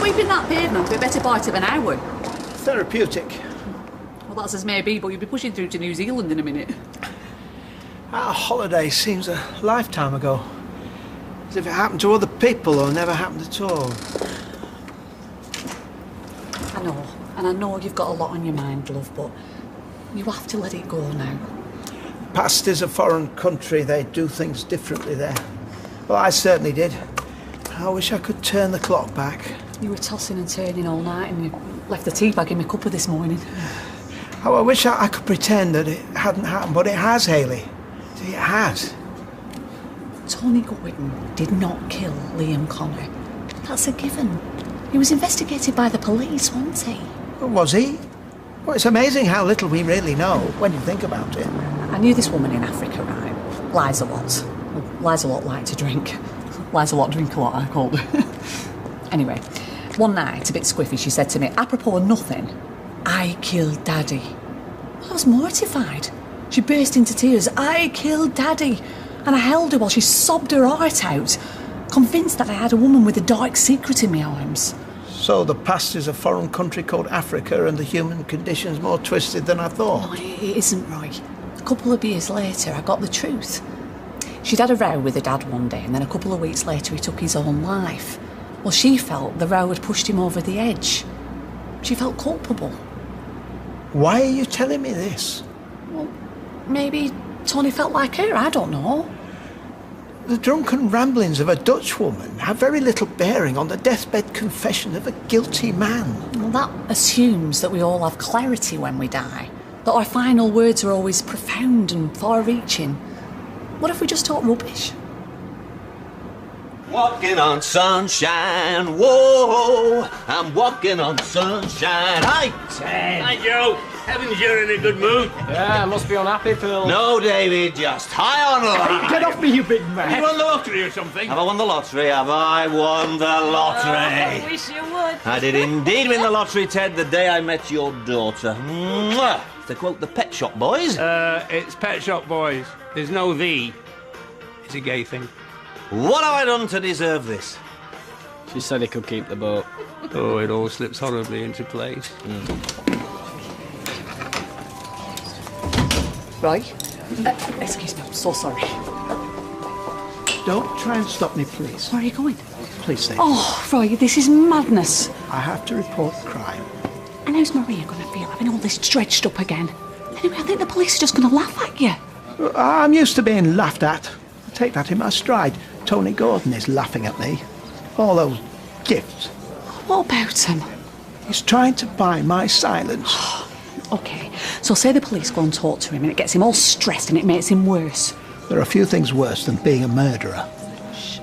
sweeping that pavement for a better part of an hour. Therapeutic. Well, that's as may be, but you'll be pushing through to New Zealand in a minute. Our holiday seems a lifetime ago. As if it happened to other people or never happened at all. I know, and I know you've got a lot on your mind, love, but you have to let it go now. Past is a foreign country, they do things differently there. Well, I certainly did. I wish I could turn the clock back. You were tossing and turning all night and you left the tea bag in my cuppa this morning. Oh, I wish I could pretend that it hadn't happened, but it has, Hayley. It has. Tony Gordon did not kill Liam Connor. That's a given. He was investigated by the police, wasn't he? Was he? Well, it's amazing how little we really know when you think about it. I knew this woman in Africa, right? Lies a lot. Well, lies a lot like to drink. Lies a lot, drink a lot, I called her. Anyway, one night, a bit squiffy, she said to me, apropos of nothing, I killed Daddy. Well, I was mortified. She burst into tears. I killed Daddy. And I held her while she sobbed her heart out, convinced that I had a woman with a dark secret in my arms. So the past is a foreign country called Africa and the human condition's more twisted than I thought. No, it isn't, Roy. A couple of years later, I got the truth. She'd had a row with her dad one day, and then a couple of weeks later he took his own life. Well, she felt the row had pushed him over the edge. She felt culpable. Why are you telling me this? Well, maybe Tony felt like her, I don't know. The drunken ramblings of a Dutch woman have very little bearing on the deathbed confession of a guilty man. Well, that assumes that we all have clarity when we die, that our final words are always profound and far-reaching. What if we just talk rubbish? Walking on sunshine, whoa, I'm walking on sunshine. Hi, Ted. Hi, Joe. Heavens, you're in a good mood. Yeah, must be unhappy, Phil. No, David, just high on life. Get off me, you big man. You won the lottery or something? Have I won the lottery? Have I won the lottery? I wish you would. I did indeed win the lottery, Ted, the day I met your daughter. Mwah! To quote the Pet Shop Boys. It's Pet Shop Boys. There's no the. It's a gay thing. What have I done to deserve this? She said he could keep the boat. Oh, it all slips horribly into place. Right? Excuse me, I'm so sorry. Don't try and stop me, please. Where are you going? Please stay. Oh, Roy, this is madness. I have to report the crime. And how's Maria going to feel having all this dredged up again? Anyway, I think the police are just going to laugh at you. I'm used to being laughed at. I take that in my stride. Tony Gordon is laughing at me. All those gifts. What about him? He's trying to buy my silence. OK, so say the police go and talk to him and it gets him all stressed and it makes him worse. There are a few things worse than being a murderer. Shh.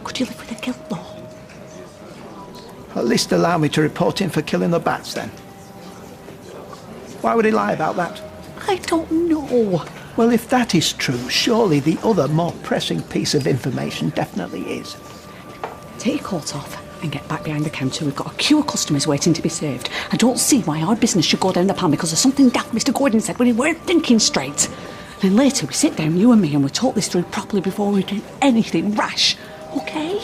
Could you live with a guilt, though? At least allow me to report him for killing the bats, then. Why would he lie about that? I don't know. Well, if that is true, surely the other, more pressing piece of information definitely is. Take your coat off and get back behind the counter. We've got a queue of customers waiting to be served. I don't see why our business should go down the pan because of something daft Mr. Gordon said when he weren't thinking straight. Then later we sit down, you and me, and we talk this through properly before we do anything rash. OK?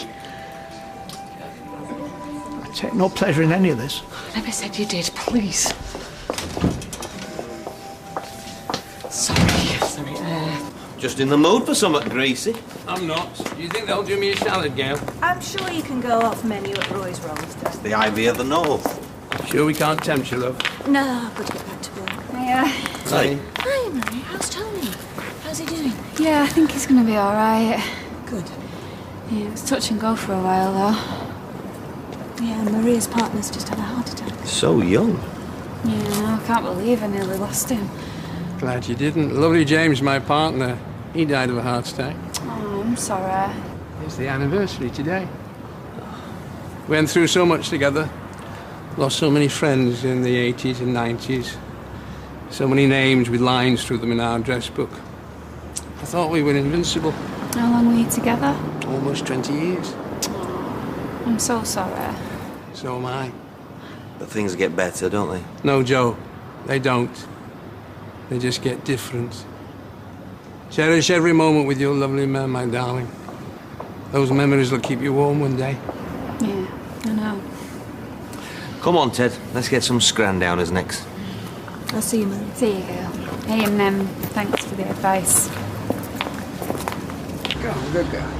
I take no pleasure in any of this. I never said you did, please. Sorry. Just in the mood for something greasy. I'm not. Do you think they'll do me a salad, Gail? I'm sure you can go off menu at Roy's Roast. The ivy of the north. Sure we can't tempt you, love? No, I've got to get back to work. Hey. Hi, Marie. How's Tony? How's he doing? Yeah, I think he's going to be all right. Good. Yeah, it was touch and go for a while, though. Yeah, Maria's partner's just had a heart attack. So young. Yeah, I can't believe I nearly lost him. Glad you didn't. Lovely James, my partner, he died of a heart attack. Oh, I'm sorry. It's the anniversary today. Went through so much together. Lost so many friends in the 80s and 90s. So many names with lines through them in our address book. I thought we were invincible. How long were you together? Almost 20 years. I'm so sorry. So am I. But things get better, don't they? No, Joe, they don't. They just get different. Cherish every moment with your lovely man, my darling. Those memories will keep you warm one day. Yeah, I know. Come on, Ted. Let's get some scrandowners next. I'll see you, Mum. See you, girl. Hey, and thanks for the advice. Go on, good girl.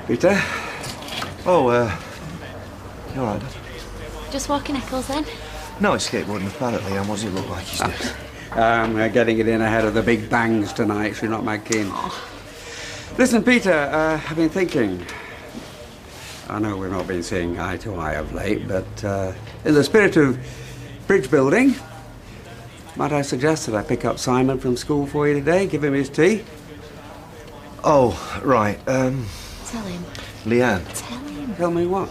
Peter? Oh, you all right, Dad? Just walking Eccles then? No, it's skateboarding apparently, and what does it look like he's doing? We're getting it in ahead of the big bangs tonight, so you're not my keen. Listen, Peter, I've been thinking. I know we've not been seeing eye to eye of late, but in the spirit of bridge building, might I suggest that I pick up Simon from school for you today, give him his tea? Oh, right, Tell him. Leanne, Tell him. Tell me what?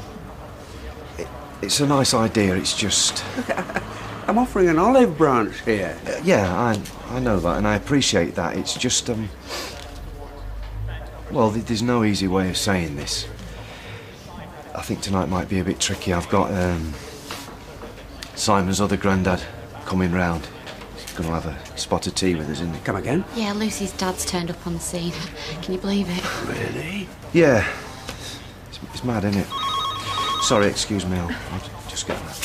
it's a nice idea, it's just... I'm offering an olive branch here. Yeah, I know that, and I appreciate that. It's just, well, there's no easy way of saying this. I think tonight might be a bit tricky. I've got, Simon's other granddad coming round. He's going to have a spot of tea with us, isn't he? Come again? Yeah, Lucy's dad's turned up on the scene. Can you believe it? Really? Yeah. It's mad, isn't it? Sorry, excuse me, I'll just get that.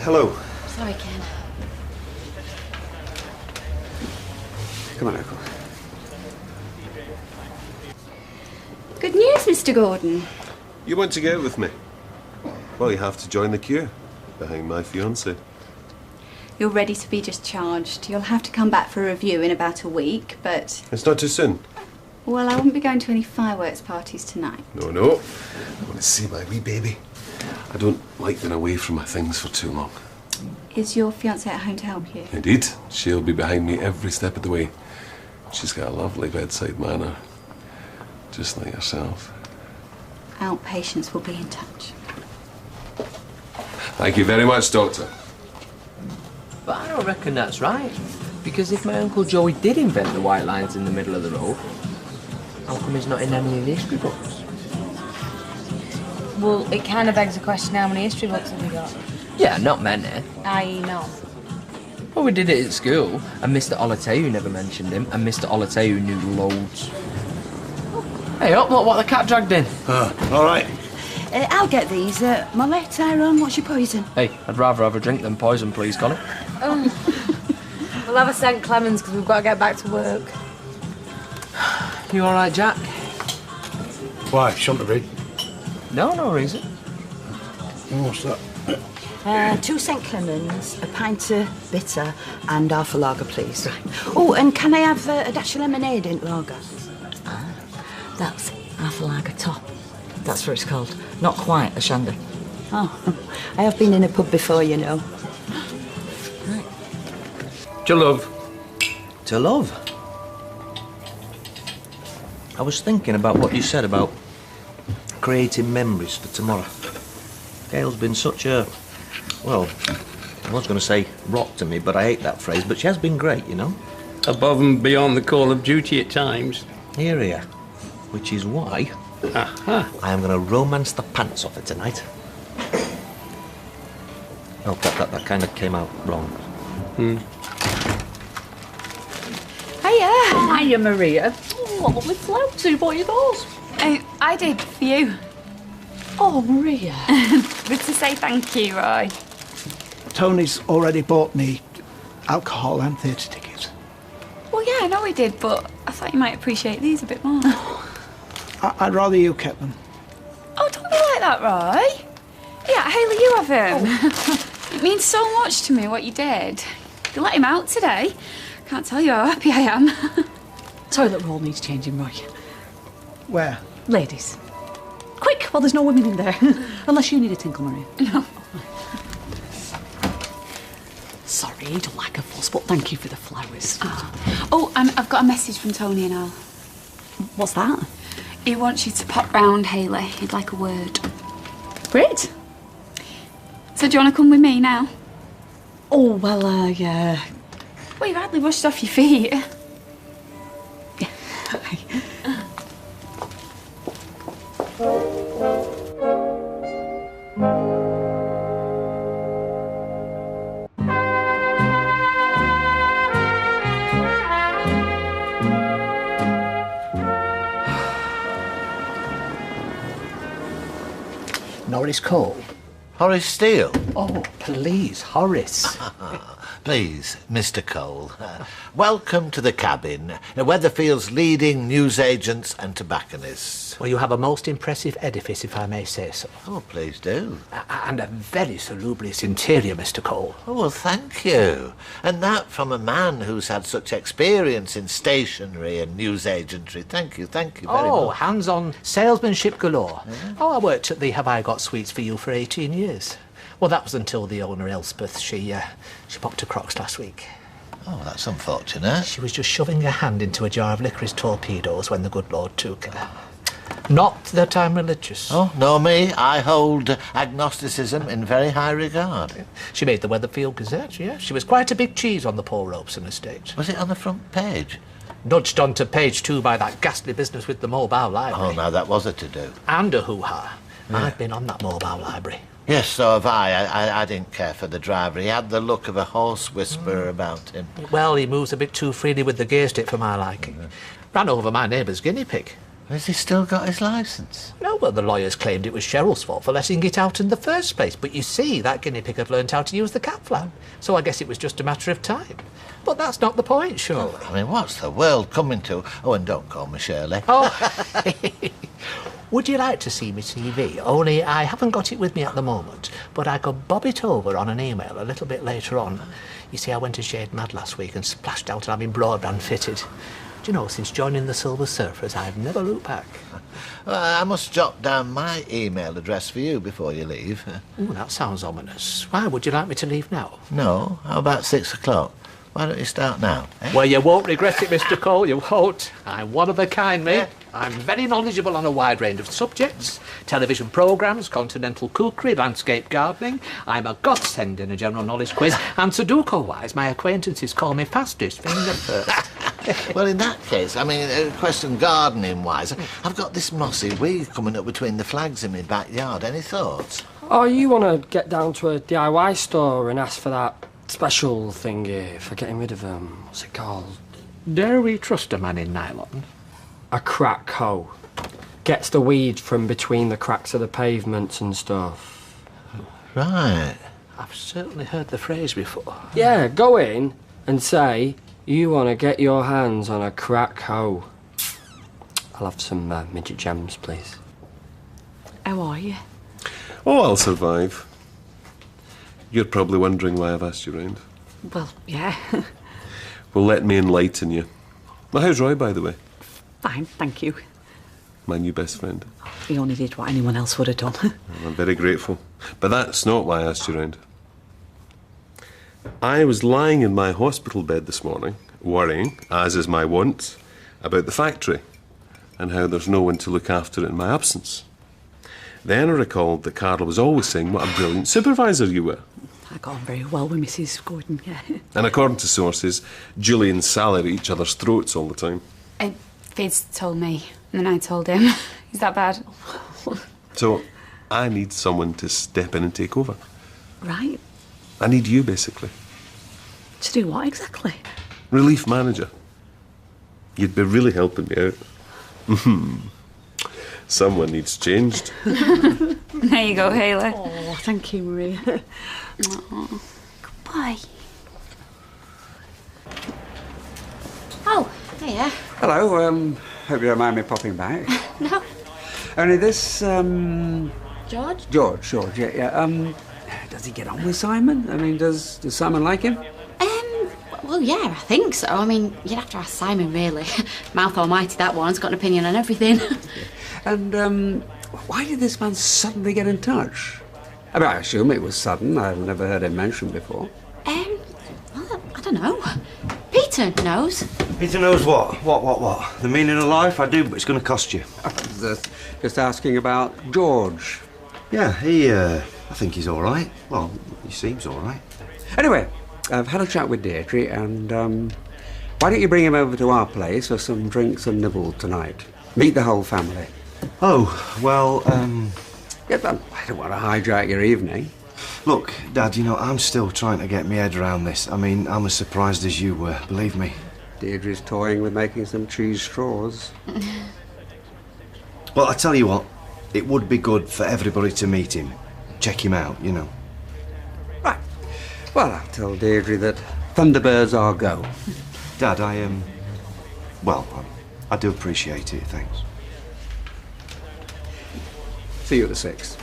Hello. Sorry, Ken. Come on, Eccles. Good news, Mr. Gordon. You want to go with me? Well, you have to join the queue behind my fiancée. You're ready to be discharged. You'll have to come back for a review in about a week, but... It's not too soon. Well, I won't be going to any fireworks parties tonight. No. I want to see my wee baby. I don't like being away from my things for too long. Is your fiancée at home to help you? Indeed. She'll be behind me every step of the way. She's got a lovely bedside manner. Just like yourself. Outpatients will be in touch. Thank you very much, Doctor. But I don't reckon that's right. Because if my Uncle Joey did invent the white lines in the middle of the road, how come he's not in any of the history books? Well, it kind of begs the question, how many history books have we got? Yeah, not many. I know. Well, we did it at school, and Mr. Olateu never mentioned him, and Mr. Olateu knew loads. Hey, up, look what the cat dragged in. All right. I'll get these. Molly, Tyrone, what's your poison? Hey, I'd rather have a drink than poison, please, Connie. We'll have a St. Clemens because we've got to get back to work. You all right, Jack? Why? Shouldn't have been. No reason. What's that? 2 St. Clemens, a pint of bitter, and half a lager, please. Oh, and can I have a dash of lemonade in lager? That's half a lager top. That's what it's called. Not quite a shandy. Oh, I have been in a pub before, you know. To love. To love? I was thinking about what you said about creating memories for tomorrow. Gail's been such a, well, I was going to say rock to me, but I hate that phrase, but she has been great, you know? Above and beyond the call of duty at times. Here. Which is why I am going to romance the pants off her tonight. Oh, that kind of came out wrong. Hiya, Maria. Oh, what lovely floaty. What are those? I did for you. Oh, Maria. Good to say thank you, Roy. Tony's already bought me alcohol and theatre tickets. Well, yeah, I know he did, but I thought you might appreciate these a bit more. I'd rather you kept them. Oh, don't be like that, Roy. Yeah, Hayley, you have him. It means so much to me what you did. You let him out today. Can't tell you how happy I am. Toilet roll needs changing, Roy. Where? Ladies. Quick, while there's no women in there. Unless you need a tinkle, Maria. No. Sorry, I don't like a fuss, but thank you for the flowers. Oh, and I've got a message from Tony and Al. What's that? He wants you to pop round, Hayley. He'd like a word. Great. So do you want to come with me now? Oh, well, yeah. Well, you've hardly rushed off your feet. Yeah. Horace Cole? Horace Steele? Oh, please, Horace. Please, Mr. Cole. Welcome to the cabin, Weatherfield's leading newsagents and tobacconists. Well, you have a most impressive edifice, if I may say so. Oh, please do. And a very salubrious interior, Mr. Cole. Oh, well, thank you. And that from a man who's had such experience in stationery and newsagentry. Thank you very much. Oh, hands-on salesmanship galore. Yeah. Oh, I worked at the Have I Got Sweets for You for 18 years. Well, that was until the owner, Elspeth, she popped her crocs last week. Oh, that's unfortunate. She was just shoving her hand into a jar of licorice torpedoes when the good Lord took her. Not that I'm religious. Oh, no, me. I hold agnosticism in very high regard. She made the Weatherfield Gazette, yeah. She was quite a big cheese on the Paul Robeson estate. Was it on the front page? Nudged onto page 2 by that ghastly business with the mobile library. Oh, now that was a to-do. And a hoo-ha. Yeah. I've been on that mobile library. Yes, so have I. I didn't care for the driver. He had the look of a horse whisperer about him. Well, he moves a bit too freely with the gear stick for my liking. Ran over my neighbour's guinea pig. Has he still got his licence? No, well, the lawyers claimed it was Cheryl's fault for letting it out in the first place. But you see, that guinea pig had learnt how to use the cat flap. So I guess it was just a matter of time. But that's not the point, surely. I mean, what's the world coming to? Oh, and don't call me Shirley. Oh, would you like to see me CV? Only I haven't got it with me at the moment, but I could bob it over on an email a little bit later on. You see, I went a shade mad last week and splashed out and having broadband fitted. Do you know, since joining the Silver Surfers, I've never looked back. Well, I must jot down my email address for you before you leave. Ooh, that sounds ominous. Why, would you like me to leave now? No, how about 6 o'clock? Why don't you start now? Eh? Well, you won't regret it, Mr. Cole, you won't. I'm one of a kind, mate. Yeah. I'm very knowledgeable on a wide range of subjects. Television programmes, continental cookery, landscape gardening. I'm a godsend in a general knowledge quiz. And Sudoku-wise, my acquaintances call me fastest finger first. Well, in that case, I mean, a question gardening-wise, I've got this mossy weed coming up between the flags in my backyard. Any thoughts? Oh, you want to get down to a DIY store and ask for that special thingy for getting rid of what's it called? Dare we trust a man in nylon? A crack hoe. Gets the weed from between the cracks of the pavements and stuff. Right. I've certainly heard the phrase before. Yeah, go in and say you want to get your hands on a crack hoe. I'll have some midget gems, please. How are you? Oh, I'll survive. You're probably wondering why I've asked you round. Well, yeah. Well, let me enlighten you. Well, how's Roy, by the way? Fine, thank you. My new best friend. He only did what anyone else would have done. I'm very grateful. But that's not why I asked you round. I was lying in my hospital bed this morning, worrying, as is my wont, about the factory and how there's no one to look after it in my absence. Then I recalled that Carol was always saying what a brilliant supervisor you were. I got on very well with Mrs. Gordon, yeah. And according to sources, Julie and Sally are at each other's throats all the time. Fizz told me, and then I told him. Is that bad? So, I need someone to step in and take over. Right. I need you, basically. To do what exactly? Relief manager. You'd be really helping me out. Someone needs changed. There you go, Hayley. Oh, thank you, Maria. Oh, goodbye. Oh, hiya. Hello, hope you don't mind me popping back. No. Only this, George? George, yeah. Does he get on with Simon? I mean, does Simon like him? Well, yeah, I think so. I mean, you'd have to ask Simon, really. Mouth almighty, that one's got an opinion on everything. And, why did this man suddenly get in touch? I mean, I assume it was sudden. I've never heard him mentioned before. Well, I don't know. Peter knows. Peter knows what? What? The meaning of life? I do, but it's going to cost you. Just asking about George. Yeah, I think he's all right. Well, he seems all right. Anyway, I've had a chat with Deirdre, and why don't you bring him over to our place for some drinks and nibble tonight? Meet the whole family. Oh, well, Yeah, but I don't want to hijack your evening. Look, Dad, you know, I'm still trying to get my head around this. I mean, I'm as surprised as you were, believe me. Deirdre's toying with making some cheese straws. Well, I tell you what, It would be good for everybody to meet him. Check him out, you know. Right. Well, I'll tell Deirdre that Thunderbirds are go. Dad, well, I do appreciate it, thanks. See you at the 6th.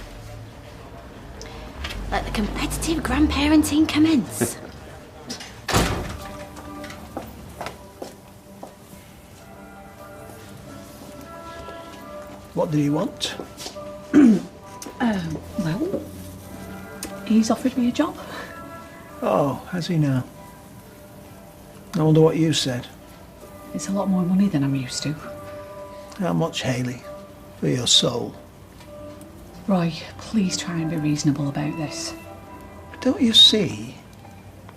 Let the competitive grandparenting commence. What did he want? Well, he's offered me a job. Oh, has he now? I wonder what you said. It's a lot more money than I'm used to. How much, Hayley? For your soul? Roy, please try and be reasonable about this. Don't you see?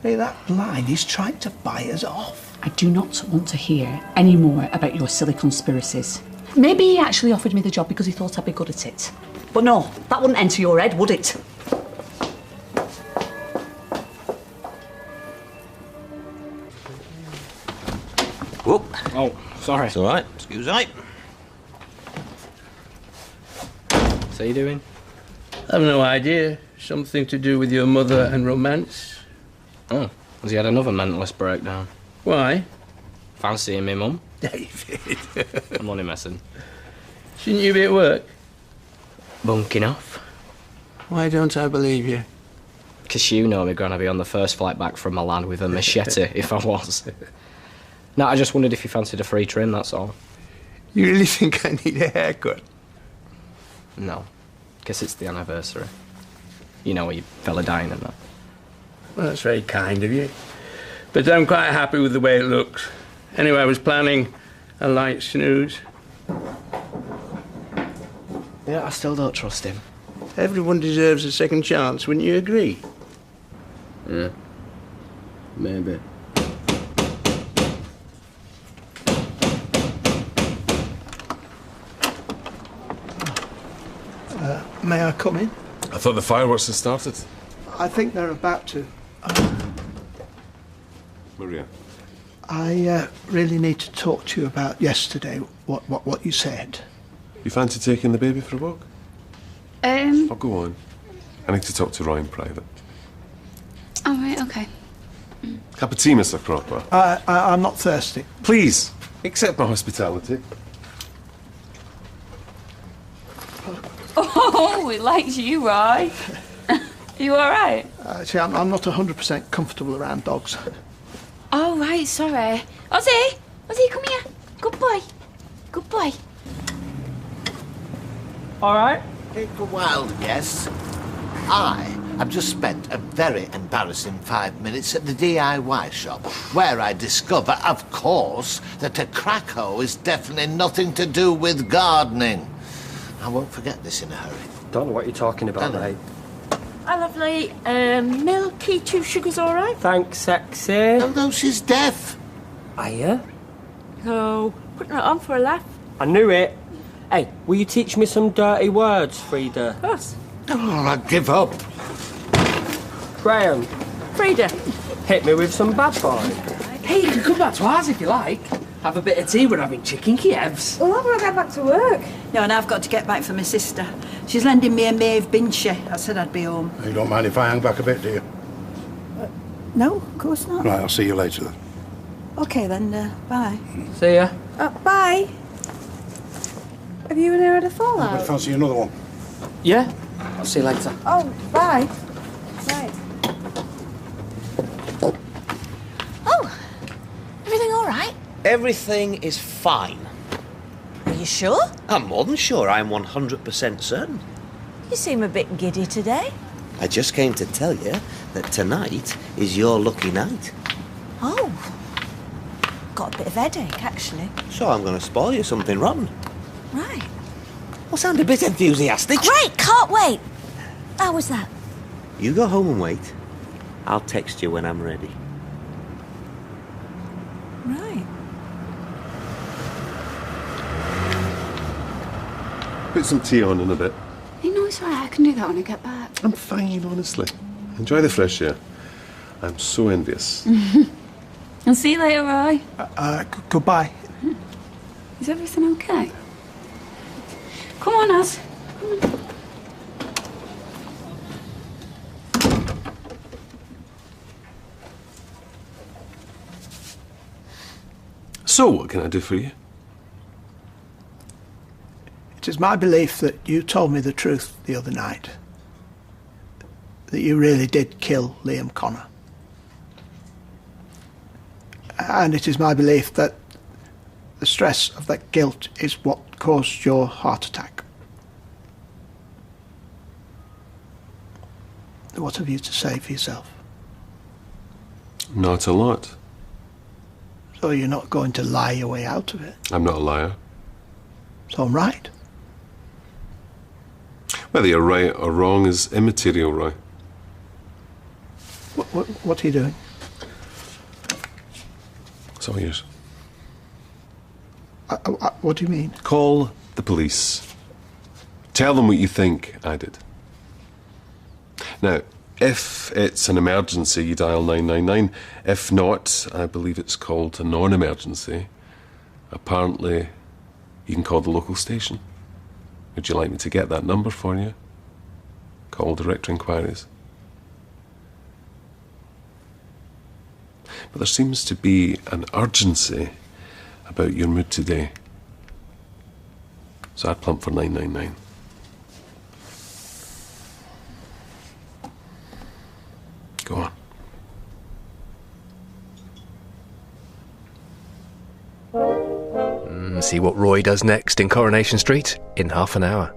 Hey, that blind, he's trying to buy us off. I do not want to hear any more about your silly conspiracies. Maybe he actually offered me the job because he thought I'd be good at it. But no, that wouldn't enter your head, would it? Whoop. Oh, sorry. It's all right. Excuse me. So you doing? I've no idea. Something to do with your mother and romance. Oh, has he had another mentalist breakdown? Why? Fancying me mum? David. I'm only messing. Shouldn't you be at work? Bunking off. Why don't I believe you? Because you know me going to be on the first flight back from Milan with a machete if I was. No, I just wondered if you fancied a free trim, that's all. You really think I need a haircut? No. Guess it's the anniversary. You know, where you fella dying and that. Well, that's very kind of you. But I'm quite happy with the way it looks. Anyway, I was planning a light snooze. Yeah, I still don't trust him. Everyone deserves a second chance, wouldn't you agree? Yeah. Maybe. May I come in? I thought the fireworks had started. I think they're about to. Maria. I really need to talk to you about yesterday, what you said. You fancy taking the baby for a walk? Oh, go on. I need to talk to Roy in private. All right, okay. Cup of tea, Mr. Cropper. I'm not thirsty. Please, accept my hospitality. Oh, it likes you, Roy. You all right? See, I'm not 100% comfortable around dogs. Oh, right, sorry. Ozzy! Ozzy, come here. Good boy. Good boy. All right. Take a wild guess. I have just spent a very embarrassing 5 minutes at the DIY shop, where I discover, of course, that a crack hoe is definitely nothing to do with gardening. I won't forget this in a hurry. Don't know what you're talking about, mate. Hi, lovely. Milky, 2 sugars, all right? Thanks, sexy. Although she's deaf. Are you? Oh, putting it on for a laugh. I knew it. Hey, will you teach me some dirty words, Frida? Of course. Oh, I give up. Graham, Frida. hit me with some bad boy. Hey, you can come back to ours if you like. Have a bit of tea, we're having chicken Kievs. Well, I'm going to get back to work. No, and I've got to get back for my sister. She's lending me a Maeve Binchy. I said I'd be home. You don't mind if I hang back a bit, do you? No, of course not. Right, I'll see you later then. OK, then, bye. See ya. Bye. Have you and her had a fallout? But fancy another one? Yeah? I'll see you later. Oh, bye. Right. Oh, everything all right? Everything is fine. Are you sure? I'm more than sure. I'm 100% certain. You seem a bit giddy today. I just came to tell you that tonight is your lucky night. Oh. Got a bit of headache, actually. So I'm going to spoil you something rotten. Right. Well, sound a bit enthusiastic. Great, can't wait. How was that? You go home and wait. I'll text you when I'm ready. Right. Put some tea on in a bit. You know, it's all right. I can do that when I get back. I'm fine, honestly. Enjoy the fresh air. I'm so envious. I'll see you later, Roy. Goodbye. Is everything okay? Come on, Az. Come So, what can I do for you? It is my belief that you told me the truth the other night. That you really did kill Liam Connor. And it is my belief that the stress of that guilt is what caused your heart attack. What have you to say for yourself? Not a lot. So you're not going to lie your way out of it? I'm not a liar. So I'm right. Whether you're right or wrong is immaterial, Roy. What are you doing? It's all yours. What do you mean? Call the police. Tell them what you think I did. Now, if it's an emergency, you dial 999. If not, I believe it's called a non-emergency. Apparently, you can call the local station. Would you like me to get that number for you? Call direct inquiries. But there seems to be an urgency about your mood today. So I'd plump for 999. Go on. See what Roy does next in Coronation Street in half an hour.